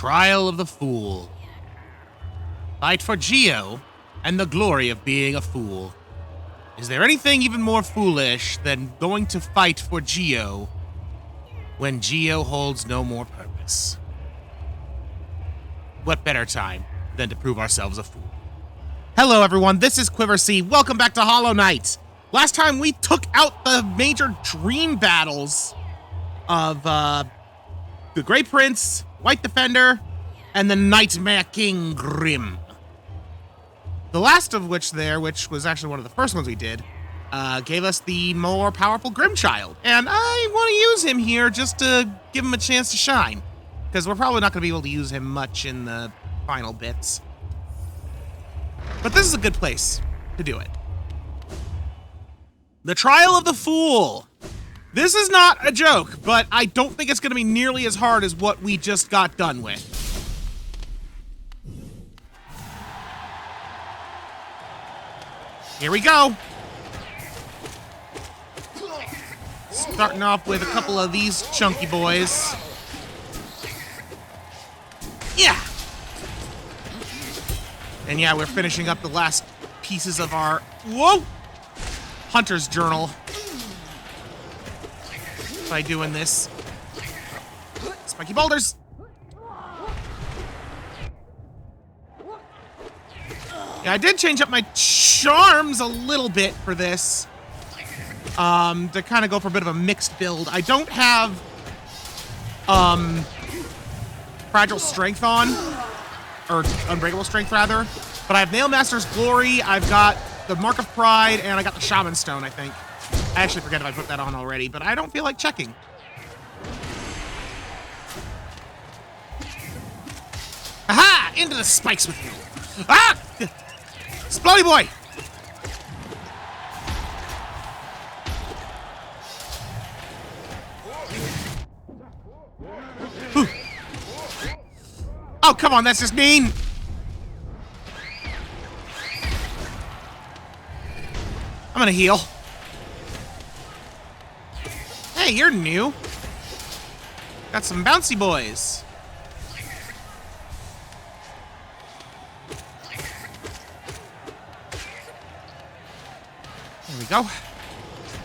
Trial of the Fool. Fight for Geo and the glory of being a fool. Is there anything even more foolish than going to fight for Geo when Geo holds no more purpose? What better time than to prove ourselves a fool? Hello everyone, this is Quiversee. Welcome back to Hollow Knight. Last time we took out the major dream battles of the Grey Prince, White Defender, and the Nightmare King Grim. The last of which was actually one of the first ones we did, gave us the more powerful Grim Child. And I want to use him here just to give him a chance to shine, because we're probably not going to be able to use him much in the final bits. But this is a good place to do it. The Trial of the Fool. This is not a joke, but I don't think it's going to be nearly as hard as what we just got done with. Here we go. Starting off with a couple of these chunky boys. Yeah. And yeah, we're finishing up the last pieces of our, Hunter's Journal by doing this. Spiky boulders. Yeah, I did change up my charms a little bit for this. To kind of go for a bit of a mixed build. I don't have Fragile Strength on, or Unbreakable Strength rather, but I have Nailmaster's Glory, I've got the Mark of Pride, and I got the Shaman Stone, I think. I actually forget if I put that on already, but I don't feel like checking. Aha! Into the spikes with you. Ah! Splody boy! Whew. Oh, come on, that's just mean! I'm gonna heal. Hey, you're new. Got some bouncy boys. There we go.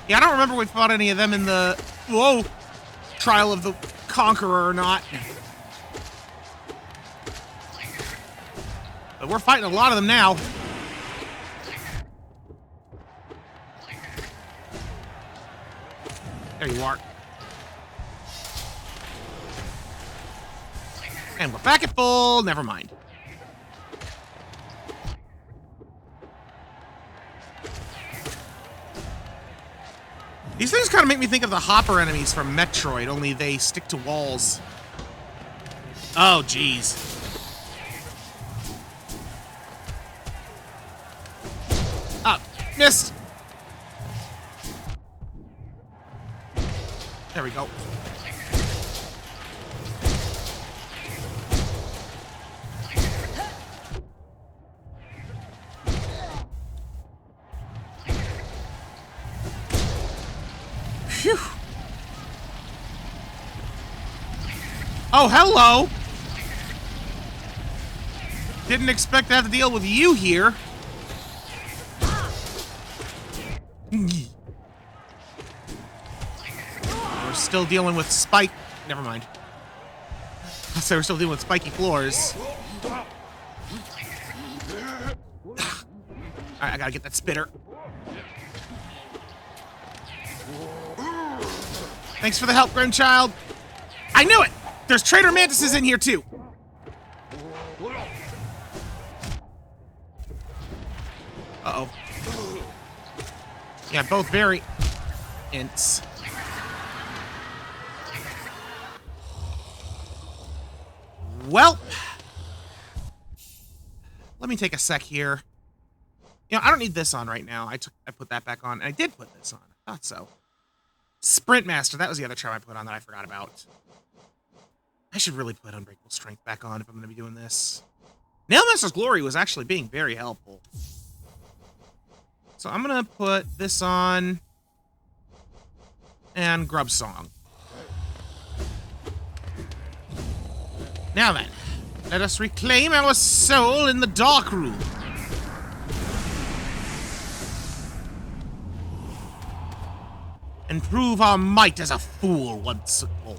Yeah, I don't remember we fought any of them in the, Trial of the Conqueror or not. But we're fighting a lot of them now. There you are. And we're back at full. Never mind. These things kind of make me think of the hopper enemies from Metroid, only they stick to walls. Oh, jeez. Ah, missed. There we go. Phew. Oh, hello. Didn't expect to have to deal with you here. Still dealing with spike. Never mind. So we're still dealing with spiky floors. Alright, I gotta get that spitter. Thanks for the help, Grimchild. I knew it! There's traitor mantises in here too. Uh-oh. Yeah, both very ints. Well, let me take a sec here. You know, I don't need this on right now. I put that back on. And I did put this on. I thought so. Sprint Master. That was the other charm I put on that I forgot about. I should really put Unbreakable Strength back on if I'm going to be doing this. Nailmaster's Glory was actually being very helpful. So I'm going to put this on. And Grub Song. Now then. Let us reclaim our soul in the dark room. And prove our might as a fool once more.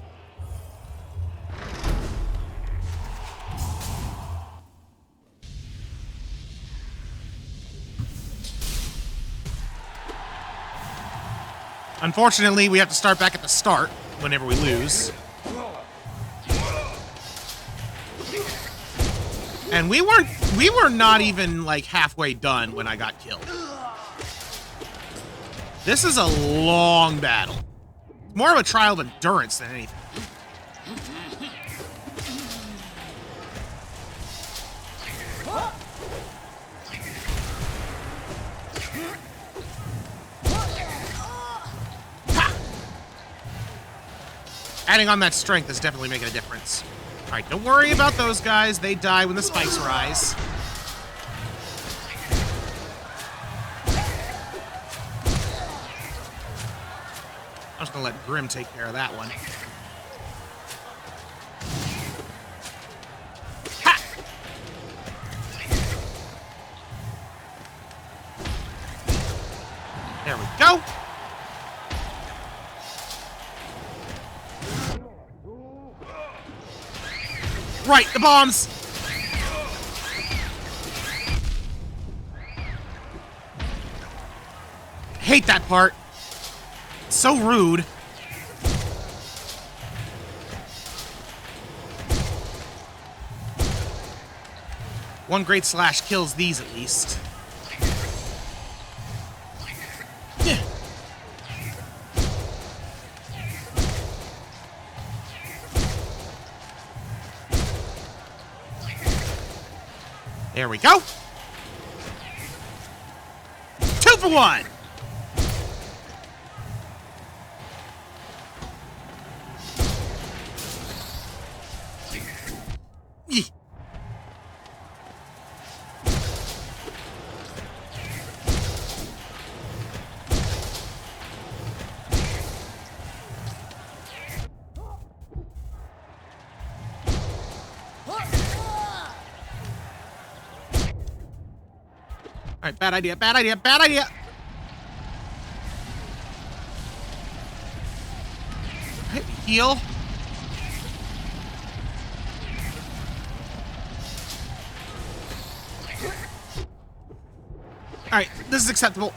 Unfortunately, we have to start back at the start whenever we lose. And we were not even like halfway done when I got killed. This is a long battle. It's more of a trial of endurance than anything. Adding on that strength is definitely making a difference. All right, don't worry about those guys. They die when the spikes rise. I'm just gonna let Grim take care of that one. Ha! There we go. Right, the bombs! Hate that part. So rude. One great slash kills these at least. Yeah. There we go. 2 for 1. Alright, bad idea, bad idea, bad idea! Alright, heal. Alright, this is acceptable.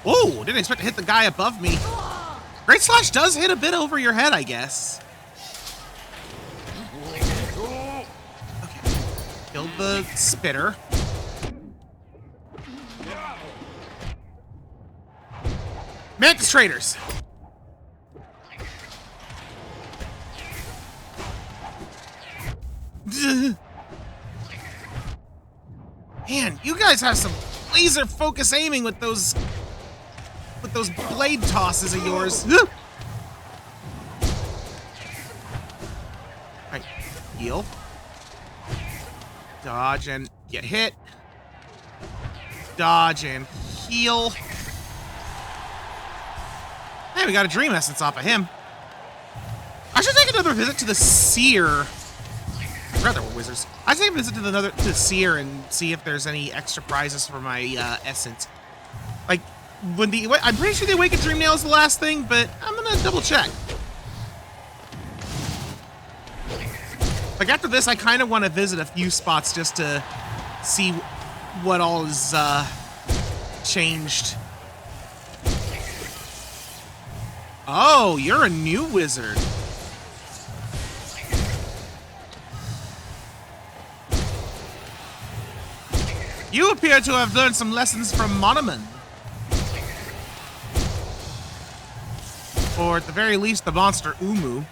Whoa, didn't expect to hit the guy above me. Great Slash does hit a bit over your head, I guess. Killed the spitter. Mantis traders. Man, you guys have some laser focus aiming with those blade tosses of yours. Alright, heal. Dodge and get hit. Dodge and heal. Hey, we got a dream essence off of him. I should take another visit to the seer. Rather, we're wizards. I should take a visit to the seer and see if there's any extra prizes for my essence. Like when I'm pretty sure the awakened dream nail is the last thing, but I'm gonna double check. Like, after this, I kind of want to visit a few spots just to see what all is, changed. Oh, you're a new wizard. You appear to have learned some lessons from Monoman. Or at the very least, the monster Umu.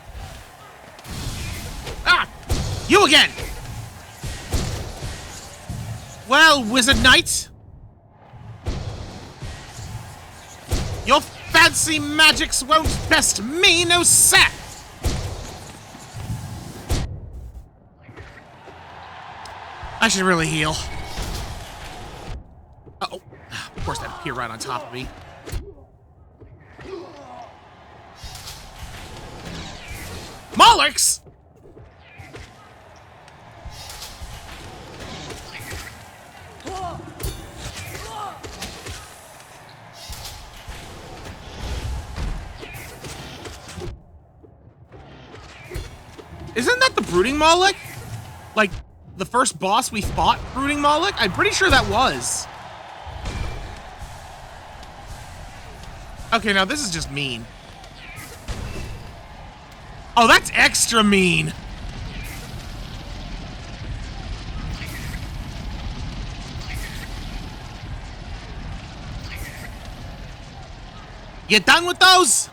Ah! You again! Well, Wizard Knight. Your fancy magics won't best me, no sir! I should really heal. Uh-oh. Of course, that appeared right on top of me. Mollix! Isn't that the Brooding Moloch? Like, the first boss we fought, Brooding Moloch? I'm pretty sure that was. Okay, now this is just mean. Oh, that's extra mean. You done with those?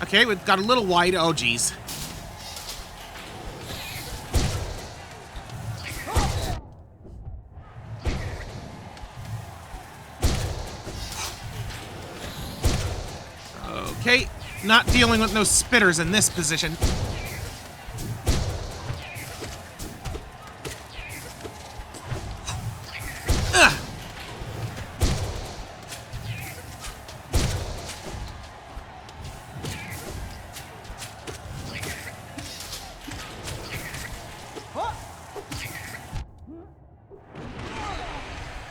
Okay, we've got a little wide. Oh, geez. Okay, not dealing with no spitters in this position. Ugh.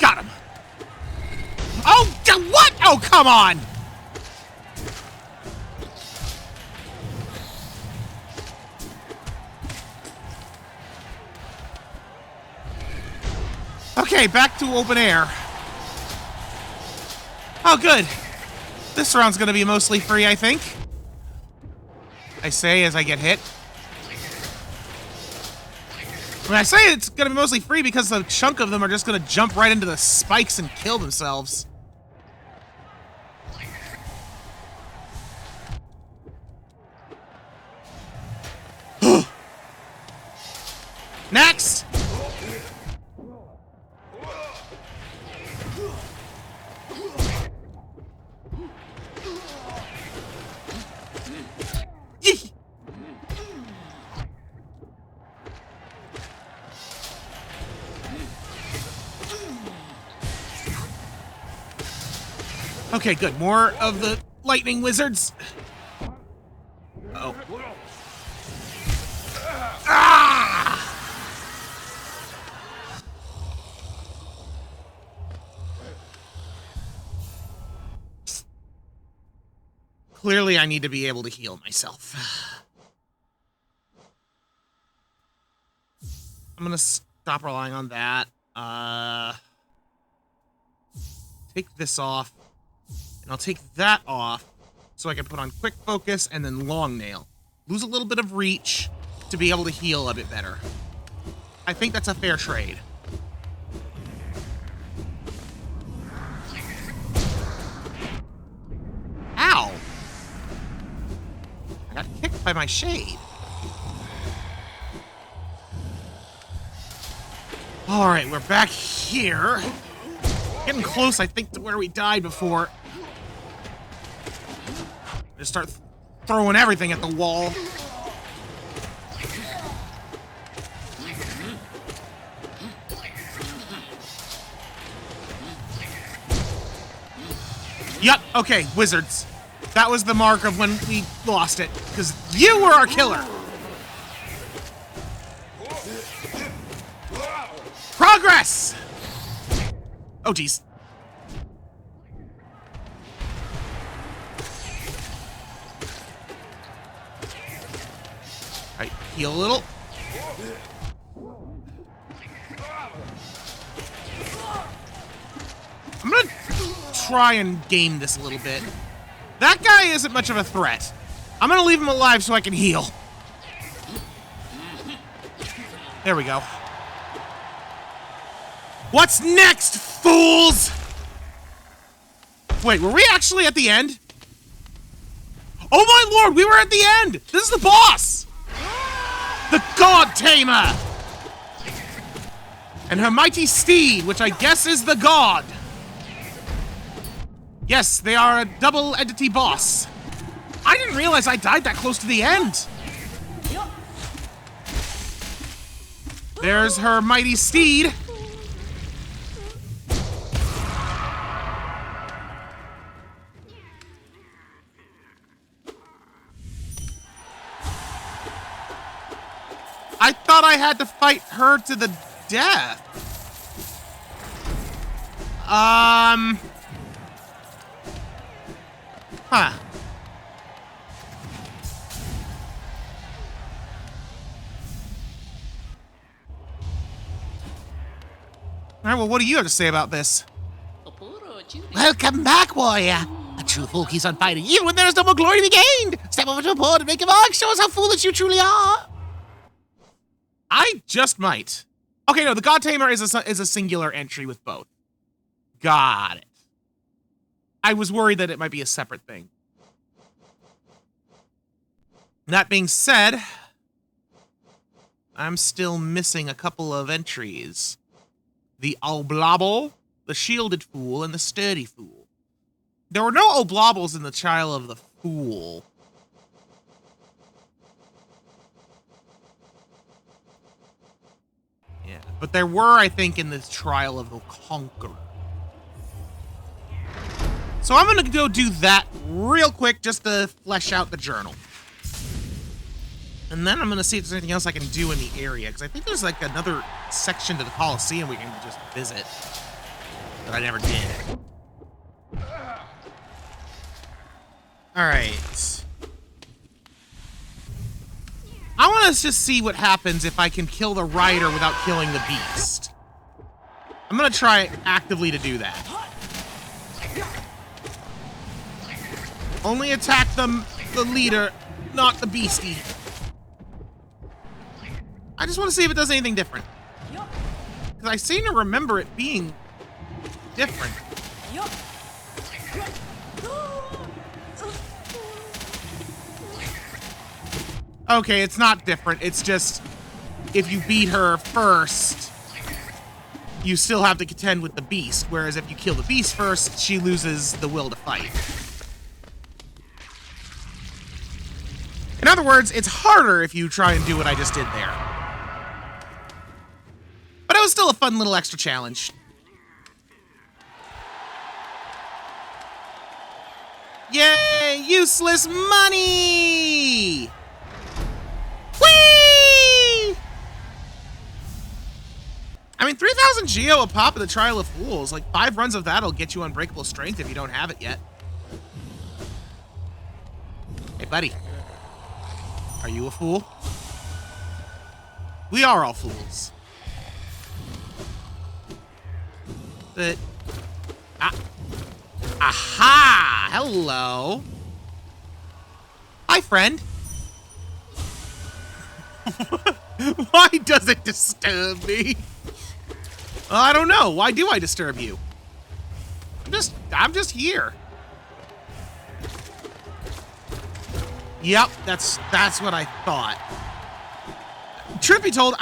Got him. Oh, what? Oh, come on. Okay, back to open air. Oh, good. This round's gonna be mostly free, I think. I say as I get hit. I mean, I say it's gonna be mostly free because a chunk of them are just gonna jump right into the spikes and kill themselves. Next! Okay, good. More of the lightning wizards. Oh. Ah! Clearly, I need to be able to heal myself. I'm gonna stop relying on that. Take this off. And I'll take that off so I can put on quick focus and then long nail. Lose a little bit of reach to be able to heal a bit better. I think that's a fair trade. Ow! I got kicked by my shade. Alright, we're back here. Getting close, I think, to where we died before. Just start throwing everything at the wall. Yup, okay, wizards. That was the mark of when we lost it, because you were our killer. Progress! Oh, geez. Alright, heal a little. I'm gonna try and game this a little bit. That guy isn't much of a threat. I'm gonna leave him alive so I can heal. There we go. What's next, fools? Wait, were we actually at the end? Oh my lord, we were at the end! This is the boss! The God Tamer! And her mighty steed, which I guess is the god. Yes, they are a double entity boss. I didn't realize I died that close to the end. There's her mighty steed. I thought I had to fight her to the death. Huh. All right, well, what do you have to say about this? Welcome back, warrior. A true fool keeps on fighting, even when there is no more glory to be gained. Step over to a board and make a mark. Show us how foolish you truly are. I just might. Okay, no, the God Tamer is a singular entry with both. Got it. I was worried that it might be a separate thing. That being said, I'm still missing a couple of entries. The Oblobble, the Shielded Fool, and the Sturdy Fool. There were no Oblobbles in the Trial of the Fool. Yeah, but there were, I think, in the Trial of the Conqueror. So I'm gonna go do that real quick just to flesh out the journal. And then I'm gonna see if there's anything else I can do in the area, because I think there's like another section to the Colosseum we can just visit that I never did. All right. I want to just see what happens if I can kill the rider without killing the beast. I'm gonna try actively to do that. Only attack the leader, not the beastie. I just want to see if it does anything different. Because I seem to remember it being different. Okay, it's not different. It's just, if you beat her first, you still have to contend with the beast. Whereas if you kill the beast first, she loses the will to fight. In other words, it's harder if you try and do what I just did there. But it was still a fun little extra challenge. Yay! Useless money! Whee! I mean, 3,000 Geo a pop in the Trial of Fools. Like, 5 runs of that'll get you Unbreakable Strength if you don't have it yet. Hey, buddy. Are you a fool? We are all fools. But... aha! Hello. Hi, friend. Why does it disturb me? I don't know. Why do I disturb you? I'm just here. Yep, that's what I thought. Truth be told,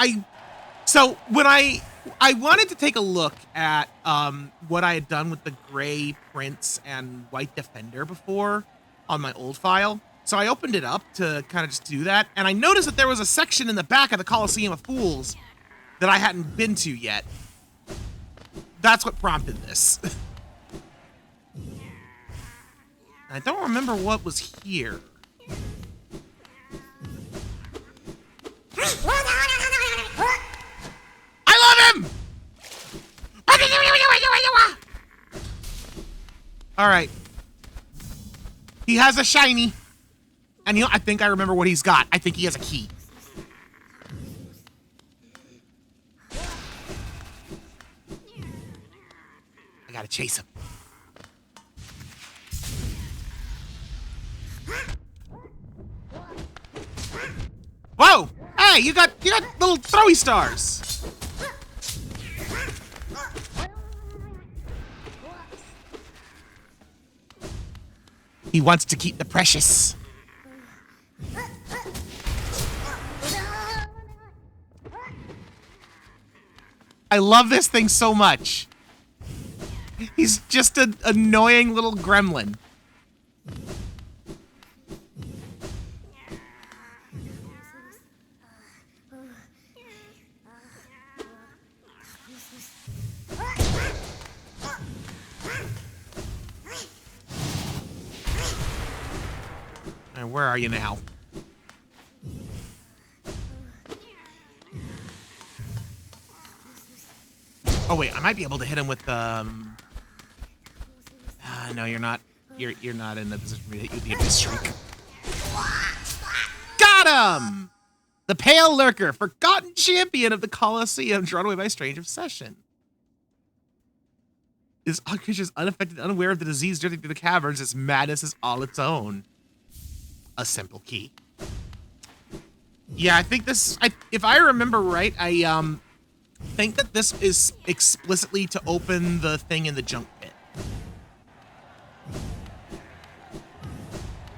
so when I wanted to take a look at what I had done with the Gray Prince and White Defender before on my old file. So I opened it up to kind of just do that, and I noticed that there was a section in the back of the Colosseum of Fools that I hadn't been to yet. That's what prompted this. I don't remember what was here. I love him! All right. He has a shiny. And I think I remember what he's got. I think he has a key. I gotta chase him. Whoa! Hey, you got little throwy stars. He wants to keep the precious. I love this thing so much. He's just an annoying little gremlin. And where are you now? Oh wait, I might be able to hit him with no, you're not. You're not in the position to hit you with the Abyss Shriek. Got him! The Pale Lurker, forgotten champion of the Colosseum, drawn away by Strange Obsession. This creature is unaffected, unaware of the disease drifting through the caverns. Its madness is all its own. A simple key. Yeah, I think this. If I remember right, I think that this is explicitly to open the thing in the junk pit.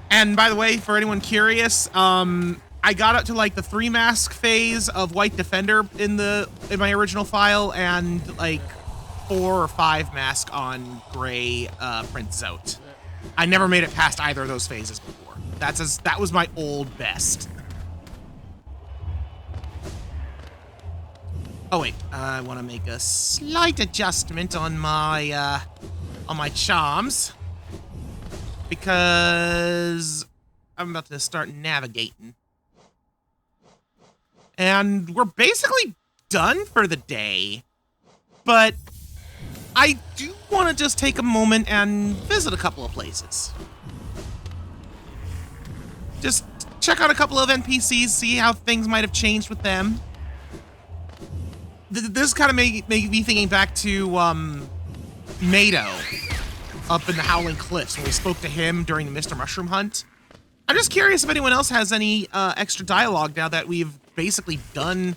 And by the way, for anyone curious, I got up to like the 3-mask phase of White Defender in my original file, and like 4 or 5 mask on Gray Prince Zote. I never made it past either of those phases before. That was my old best. Oh wait, I want to make a slight adjustment on my charms, because I'm about to start navigating. And we're basically done for the day, but I do want to just take a moment and visit a couple of places. Just check out a couple of NPCs, see how things might have changed with them. This kind of made me thinking back to Mato up in the Howling Cliffs when we spoke to him during the Mr. Mushroom hunt. I'm just curious if anyone else has any extra dialogue now that we've basically done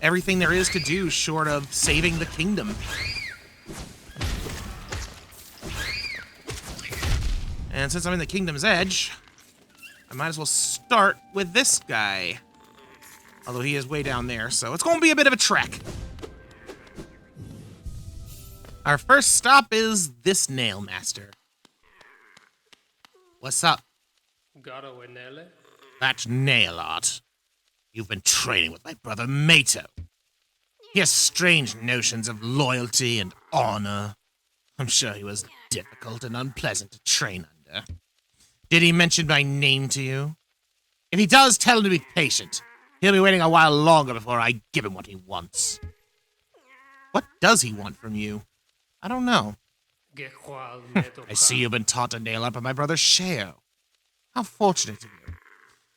everything there is to do short of saving the kingdom. And since I'm in the Kingdom's Edge, I might as well start with this guy. Although he is way down there, so it's going to be a bit of a trek. Our first stop is this Nail Master. What's up? That nail art. You've been training with my brother Mato. He has strange notions of loyalty and honor. I'm sure he was difficult and unpleasant to train under. Did he mention my name to you? If he does, tell him to be patient. He'll be waiting a while longer before I give him what he wants. What does he want from you? I don't know. I see you've been taught to nail art by my brother Sheo. How fortunate of you.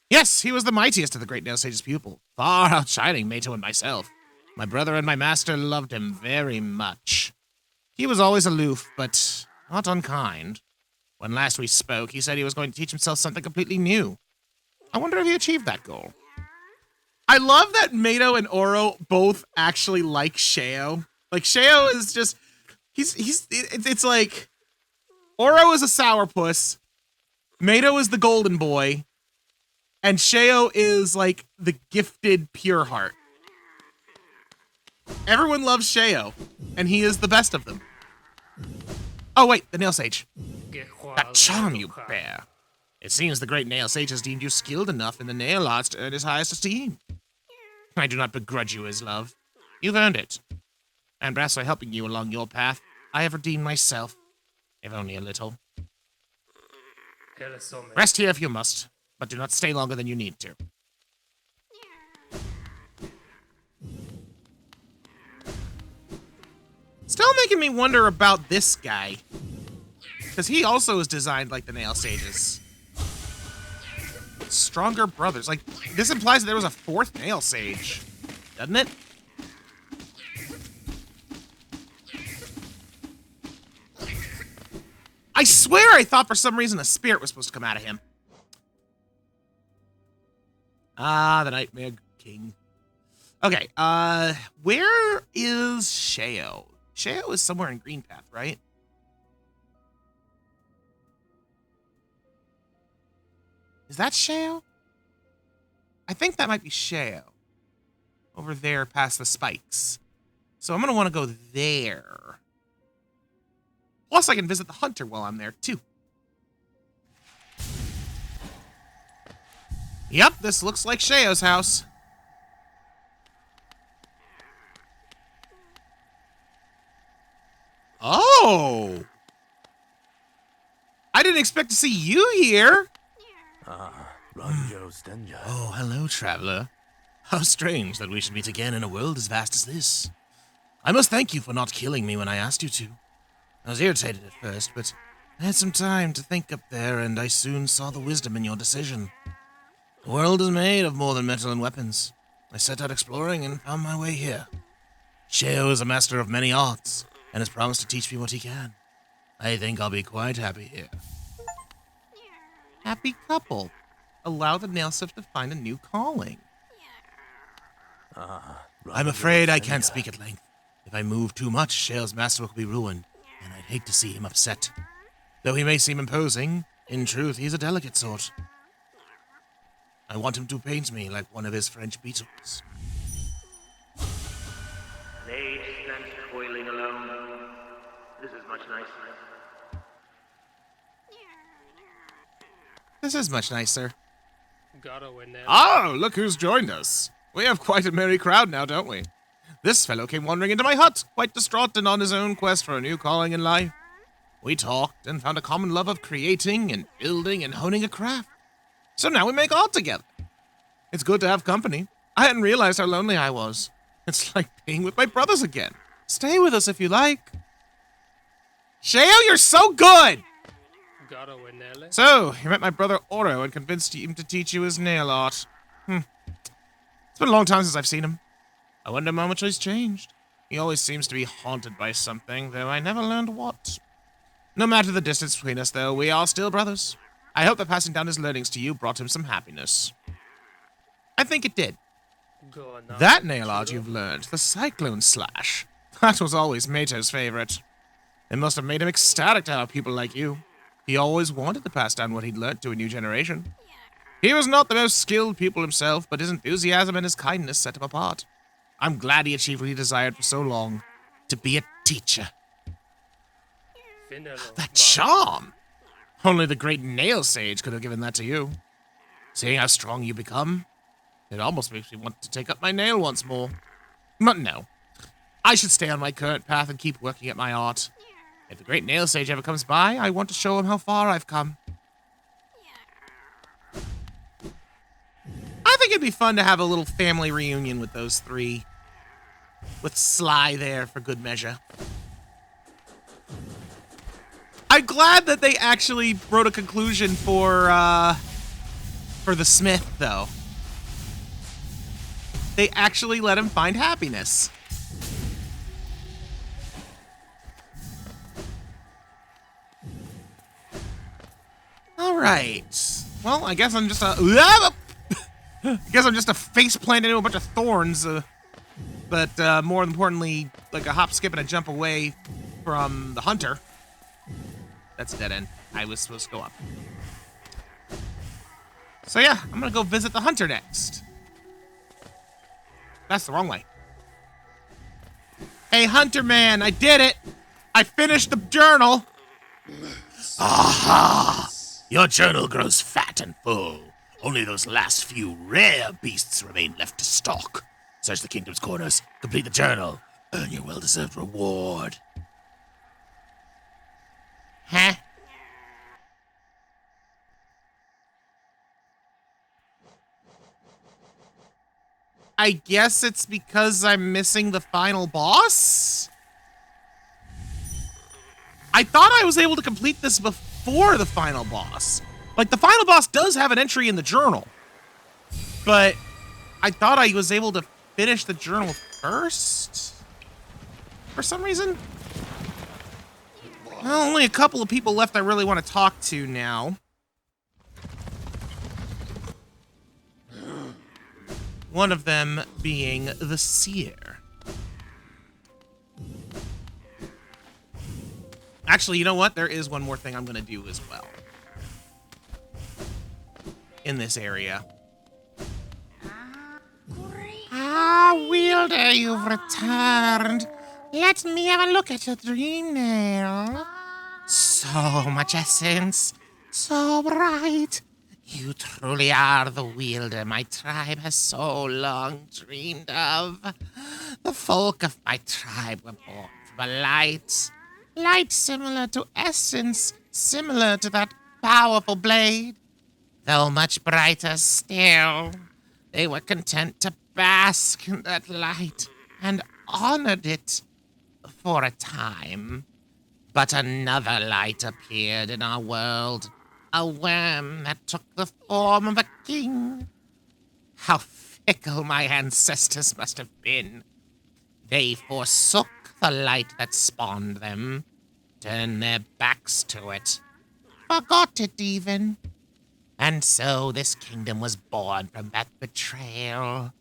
Yes, he was the mightiest of the great Nail Sage's pupil, far outshining Mato and myself. My brother and my master loved him very much. He was always aloof, but not unkind. When last we spoke, he said he was going to teach himself something completely new. I wonder if he achieved that goal. I love that Mato and Oro both actually like Sheo. Like, Sheo is just... It's like... Oro is a sourpuss. Mato is the golden boy. And Sheo is, like, the gifted pure heart. Everyone loves Sheo. And he is the best of them. Oh, wait, the Nail Sage. That charm you bear. It seems the great Nail Sage has deemed you skilled enough in the nail arts to earn his highest esteem. I do not begrudge you his love. You've earned it. And perhaps by helping you along your path, I have redeemed myself, if only a little. Rest here if you must, but do not stay longer than you need to. Still making me wonder about this guy. Because he also is designed like the Nail Sages. Stronger brothers. Like, this implies that there was a 4th Nail Sage, doesn't it? I swear I thought for some reason a spirit was supposed to come out of him. Ah, the Nightmare King. Okay, where is Sheo? Sheo is somewhere in Greenpath, right? Is that Sheo? I think that might be Sheo. Over there past the spikes. So I'm going to want to go there. Plus, I can visit the hunter while I'm there, too. Yep, this looks like Sheo's house. Oh! I didn't expect to see you here. Oh, hello, traveler. How strange that we should meet again in a world as vast as this. I must thank you for not killing me when I asked you to. I was irritated at first, but I had some time to think up there, and I soon saw the wisdom in your decision. The world is made of more than metal and weapons. I set out exploring and found my way here. Sheo is a master of many arts. and has promised to teach me what he can. I think I'll be quite happy here. Happy couple. Allow the nail sip to find a new calling. I'm afraid I can't speak at length. If I move too much, Shale's masterwork will be ruined, and I'd hate to see him upset. Though he may seem imposing, in truth, he's a delicate sort. I want him to paint me like one of his French beetles. An age spent toiling alone. This is much nicer. This is much nicer. Gotta win there. Oh, look who's joined us. We have quite a merry crowd now, don't we? This fellow came wandering into my hut, quite distraught and on his own quest for a new calling in life. We talked and found a common love of creating and building and honing a craft. So now we make art together. It's good to have company. I hadn't realized how lonely I was. It's like being with my brothers again. Stay with us if you like. Shale, you're so good! Gotta win there. So, you met my brother Oro and convinced him to teach you his nail art. It's been a long time since I've seen him. I wonder how much he's changed. He always seems to be haunted by something, though I never learned what. No matter the distance between us, though, we are still brothers. I hope that passing down his learnings to you brought him some happiness. I think it did. That nail art you've learned, the Cyclone Slash, that was always Mato's favorite. It must have made him ecstatic to have people like you. He always wanted to pass down what he'd learned to a new generation. He was not the most skilled pupil himself, but his enthusiasm and his kindness set him apart. I'm glad he achieved what he desired for so long, to be a teacher. That charm! Only the great nail sage could have given that to you. Seeing how strong you become, it almost makes me want to take up my nail once more. But no. I should stay on my current path and keep working at my art. If the great nail sage ever comes by, I want to show him how far I've come. I think it'd be fun to have a little family reunion with those three. With Sly there for good measure. I'm glad that they actually wrote a conclusion for the Smith, though. They actually let him find happiness. All right. Well, I guess I'm just a face planted into a bunch of thorns, but more importantly, like a hop, skip, and a jump away from the hunter. That's a dead end. I was supposed to go up. So yeah, I'm gonna go visit the hunter next. That's the wrong way. Hey, hunter man, I did it! I finished the journal! Aha! Your journal grows fat and full. Only those last few rare beasts remain left to stalk. Search the kingdom's corners, complete the journal, earn your well-deserved reward. Huh? I guess it's because I'm missing the final boss? I thought I was able to complete this before the final boss. Like, the final boss does have an entry in the journal. But I thought I was able to finish the journal first? For some reason? Well, only a couple of people left I really want to talk to now. One of them being the Seer. Actually, you know what? There is one more thing I'm going to do as well. In this area. Wielder, you've returned. Let me have a look at your dream nail. So much essence. So bright. You truly are the wielder my tribe has so long dreamed of. The folk of my tribe were born from a light. Light similar to essence, similar to that powerful blade. Though much brighter still, they were content to bask in that light and honored it for a time. But another light appeared in our world, a worm that took the form of a king. How fickle my ancestors must have been. They forsook the light that spawned them, turned their backs to it, forgot it even. And so this kingdom was born from that betrayal.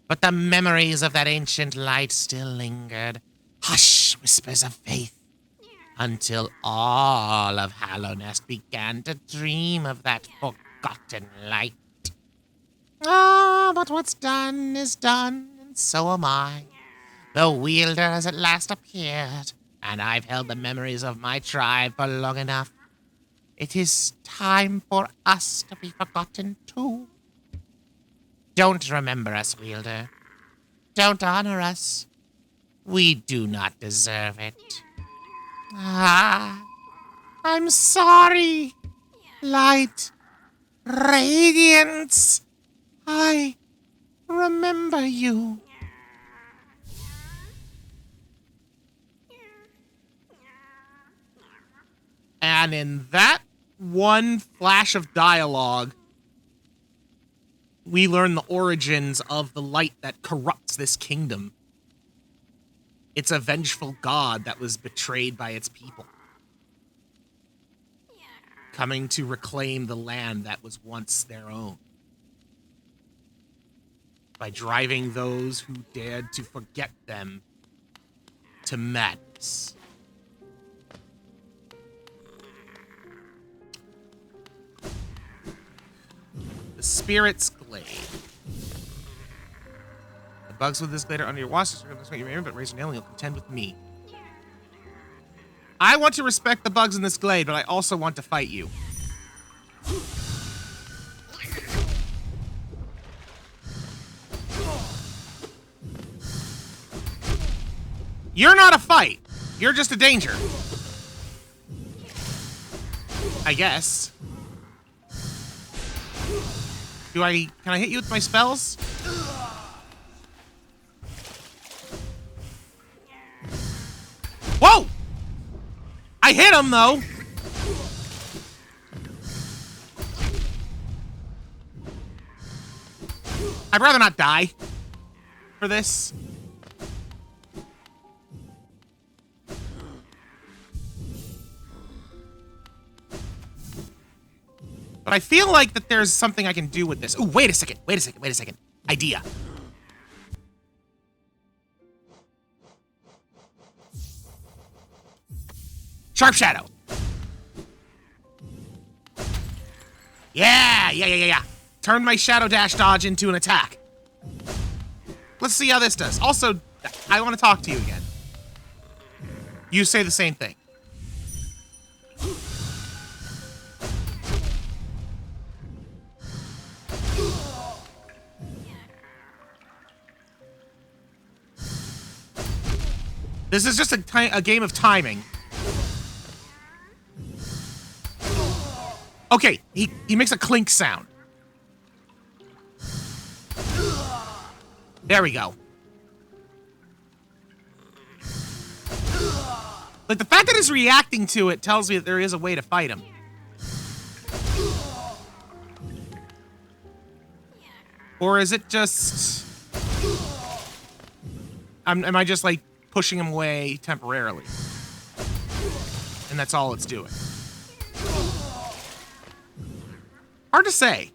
But the memories of that ancient light still lingered. Hush, whispers of faith. Until all of Hallownest began to dream of that forgotten light. Ah, but what's done is done, and so am I. The wielder has at last appeared, and I've held the memories of my tribe for long enough. It is time for us to be forgotten too. Don't remember us, wielder. Don't honor us. We do not deserve it. Ah, I'm sorry. Light, radiance. I remember you. And in that one flash of dialogue, we learn the origins of the light that corrupts this kingdom. It's a vengeful god that was betrayed by its people, coming to reclaim the land that was once their own, by driving those who dared to forget them to madness. The Spirit's Glade. The bugs with this glade are under your watch, so you're going to but raise your nail and you'll contend with me. I want to respect the bugs in this glade, but I also want to fight you. You're not a fight. You're just a danger. I guess. Can I hit you with my spells? Whoa! I hit him, though. I'd rather not die for this. But I feel like that there's something I can do with this. Ooh, wait a second. Idea. Sharp Shadow. Yeah. Turn my Shadow Dash dodge into an attack. Let's see how this does. Also, I want to talk to you again. You say the same thing. This is just a game of timing. Okay, he makes a clink sound. There we go. Like, the fact that he's reacting to it tells me that there is a way to fight him. Or is it just... Am I just, like, pushing him away temporarily? And that's all it's doing. Hard to say.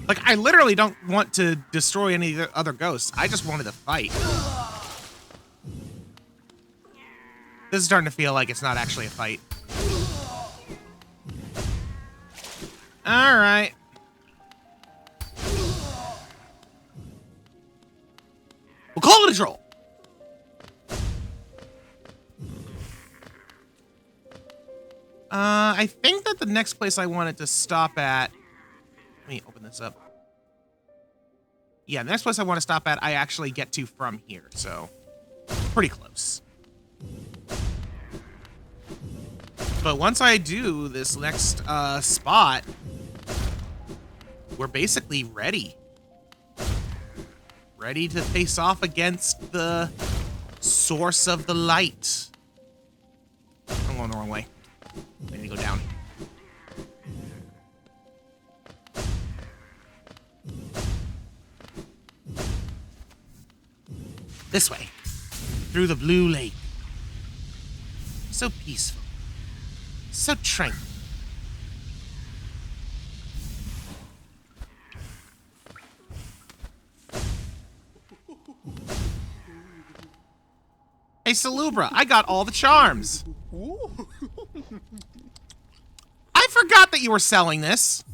Like, I literally don't want to destroy any other ghosts. I just wanted to fight. This is starting to feel like it's not actually a fight. Alright. We'll call it a troll. I think that the next place I wanted to stop at... Let me open this up. Yeah, the next place I want to stop at, I actually get to from here, so... Pretty close. But once I do this next spot, we're basically ready. Ready to face off against the source of the light. This way. Through the blue lake. So peaceful. So tranquil. Hey, Salubra, I got all the charms. I forgot that you were selling this.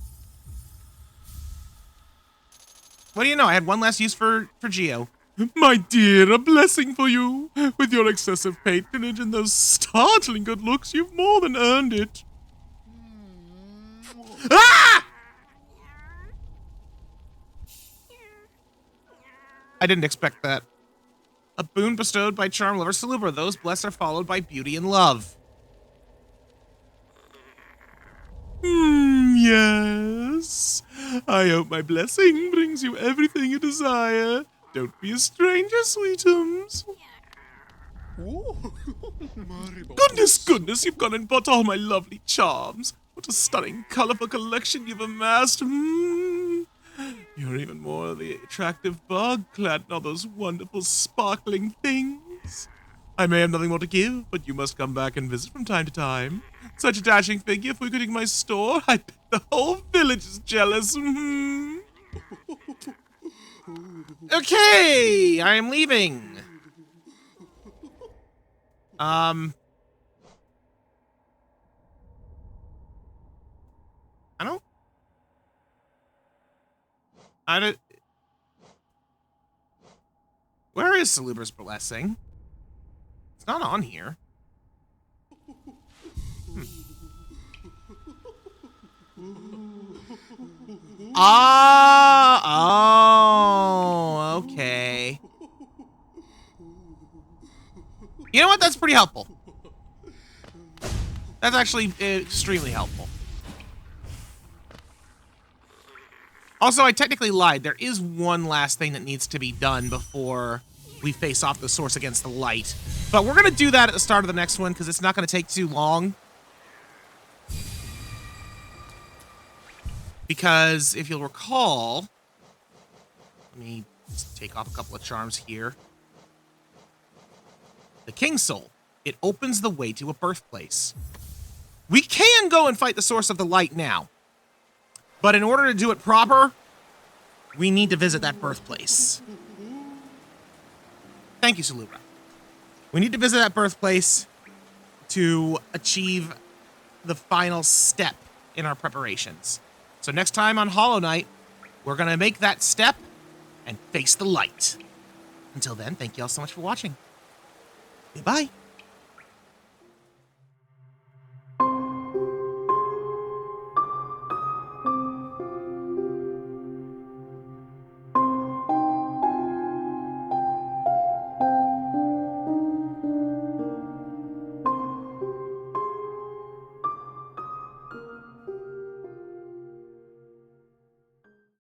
What do you know? I had one last use for Geo. My dear, a blessing for you. With your excessive patronage and those startling good looks, you've more than earned it. Ah! I didn't expect that. A boon bestowed by charm lover Salubra. Those blessed are followed by beauty and love. Yes. I hope my blessing brings you everything you desire. Don't be a stranger, sweetums. Goodness, you've gone and bought all my lovely charms. What a stunning, colorful collection you've amassed. You're even more the attractive bug clad in all those wonderful, sparkling things. I may have nothing more to give, but you must come back and visit from time to time. Such a dashing figure frequenting my store, I bet the whole village is jealous. Okay, I am leaving. I don't... Where is Salubra's blessing? It's not on here. Oh, okay. You know what? That's pretty helpful. That's actually extremely helpful. Also, I technically lied. There is one last thing that needs to be done before we face off the source against the light. But we're going to do that at the start of the next one because it's not going to take too long. Because if you'll recall, let me just take off a couple of charms here. The King's Soul. It opens the way to a birthplace. We can go and fight the source of the light now. But in order to do it proper, we need to visit that birthplace. Thank you, Salubra. We need to visit that birthplace to achieve the final step in our preparations. So next time on Hollow Knight, we're going to make that step and face the light. Until then, thank you all so much for watching. Goodbye.